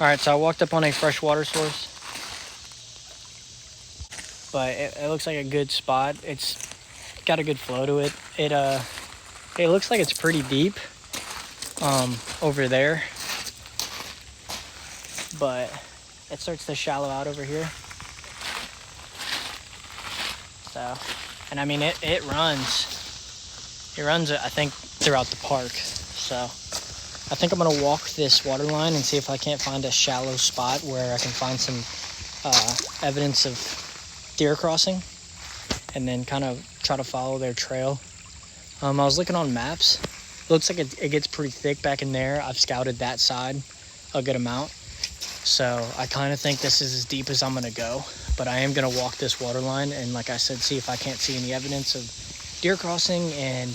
All right, so I walked up on a fresh water source, but it looks like a good spot. It's got a good flow to it. It looks like it's pretty deep over there, but it starts to shallow out over here. So, and I mean, it runs, I think, throughout the park. So I think I'm gonna walk this water line and see if I can't find a shallow spot where I can find some evidence of deer crossing, and then kind of try to follow their trail. I was looking on maps. It looks like it gets pretty thick back in there. I've scouted that side a good amount. So I kind of think this is as deep as I'm gonna go, but I am gonna walk this water line and, like I said, see if I can't see any evidence of deer crossing. And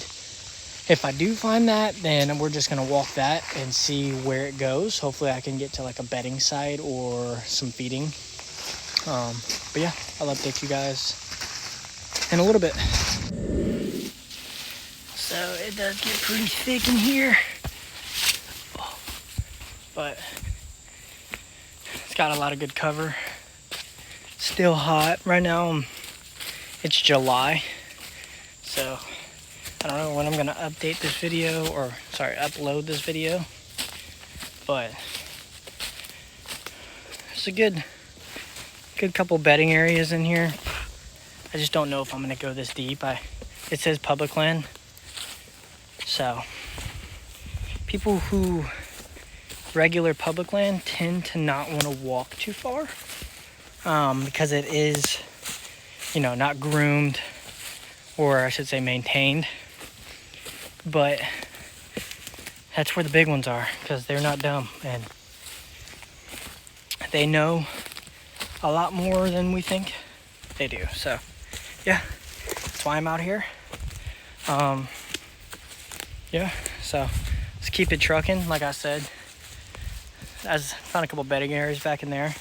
if I do find that, then we're just gonna walk that and see where it goes. Hopefully I can get to like a bedding site or some feeding. But yeah, I'll update you guys in a little bit. So it does get pretty thick in here, but it's got a lot of good cover. Still hot right now. It's July, so I don't know when I'm gonna update this video, or upload this video, but it's a good couple bedding areas in here. I just don't know if I'm gonna go this deep. It says public land, so people who regular public land tend to not want to walk too far, because it is, not groomed, or I should say maintained. But that's where the big ones are, because they're not dumb and they know a lot more than we think they do. So yeah, that's why I'm out here. Yeah, so let's keep it trucking. Like I said, I found a couple bedding areas back in there.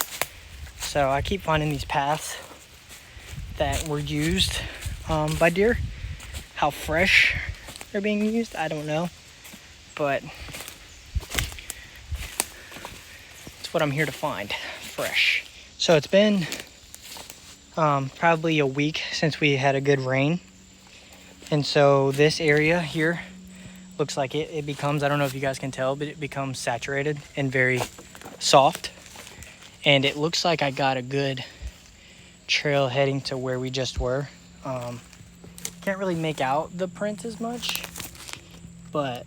So I keep finding these paths that were used by deer. How fresh they're being used, I don't know, but it's what I'm here to find, fresh. So it's been probably a week since we had a good rain, and so this area here looks like it becomes, I don't know if you guys can tell, but it becomes saturated and very soft. And it looks like I got a good trail heading to where we just were. Can't really make out the prints as much, but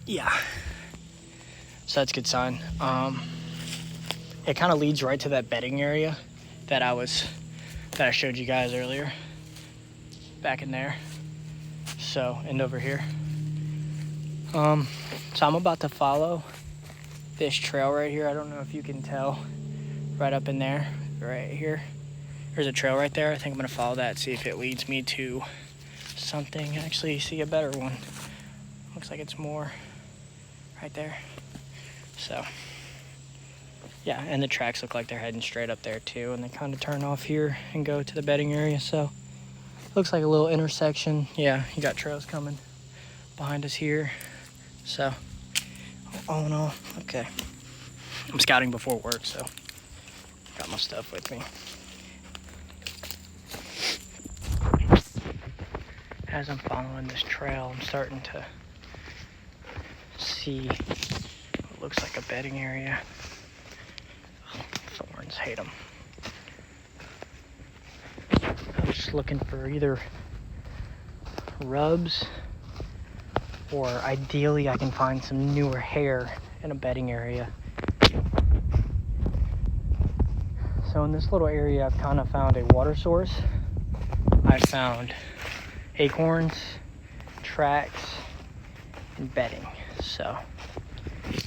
yeah, so that's a good sign. It kind of leads right to that bedding area that I showed you guys earlier, back in there. So, and over here. So I'm about to follow this trail right here. I don't know if you can tell, right up in there, right here. There's a trail right there. I think I'm gonna follow that, see if it leads me to something. Actually, see a better one. Looks like it's more right there. So yeah, and the tracks look like they're heading straight up there too, and they kind of turn off here and go to the bedding area. So looks like a little intersection. Yeah, you got trails coming behind us here. So all in all, okay. I'm scouting before work, so got my stuff with me. As I'm following this trail, I'm starting to see what looks like a bedding area. Thorns, hate them. I'm just looking for either rubs, or ideally I can find some newer hair in a bedding area. So in this little area, I've kind of found a water source. I found acorns, tracks, and bedding. So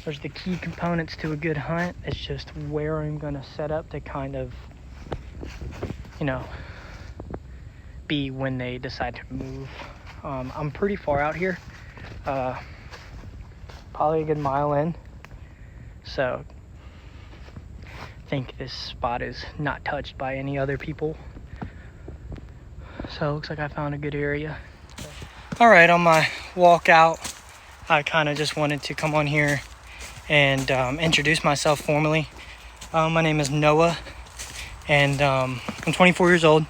those are the key components to a good hunt. It's just where I'm gonna set up to kind of, be when they decide to move. I'm pretty far out here, probably a good mile in. So I think this spot is not touched by any other people. So it looks like I found a good area. All right, on my walk out, I kind of just wanted to come on here and introduce myself formally. My name is Noah, and I'm 24 years old.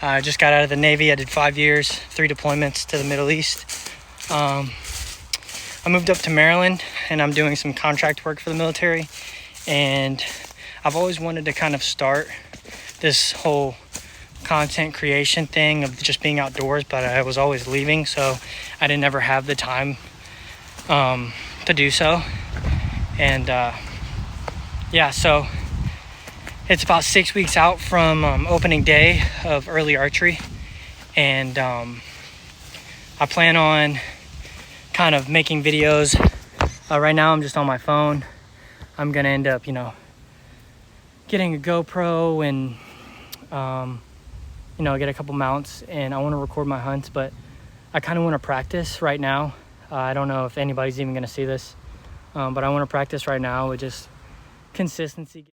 I just got out of the Navy. I did 5 years, 3 deployments to the Middle East. I moved up to Maryland, and I'm doing some contract work for the military. And I've always wanted to kind of start this whole content creation thing of just being outdoors, but I was always leaving, so I didn't ever have the time to do so. And yeah, so it's about 6 weeks out from opening day of early archery, and I plan on kind of making videos. Right now I'm just on my phone. I'm gonna end up, getting a GoPro and get a couple mounts, and I want to record my hunts, but I kind of want to practice right now. I don't know if anybody's even gonna see this, but I want to practice right now with just consistency.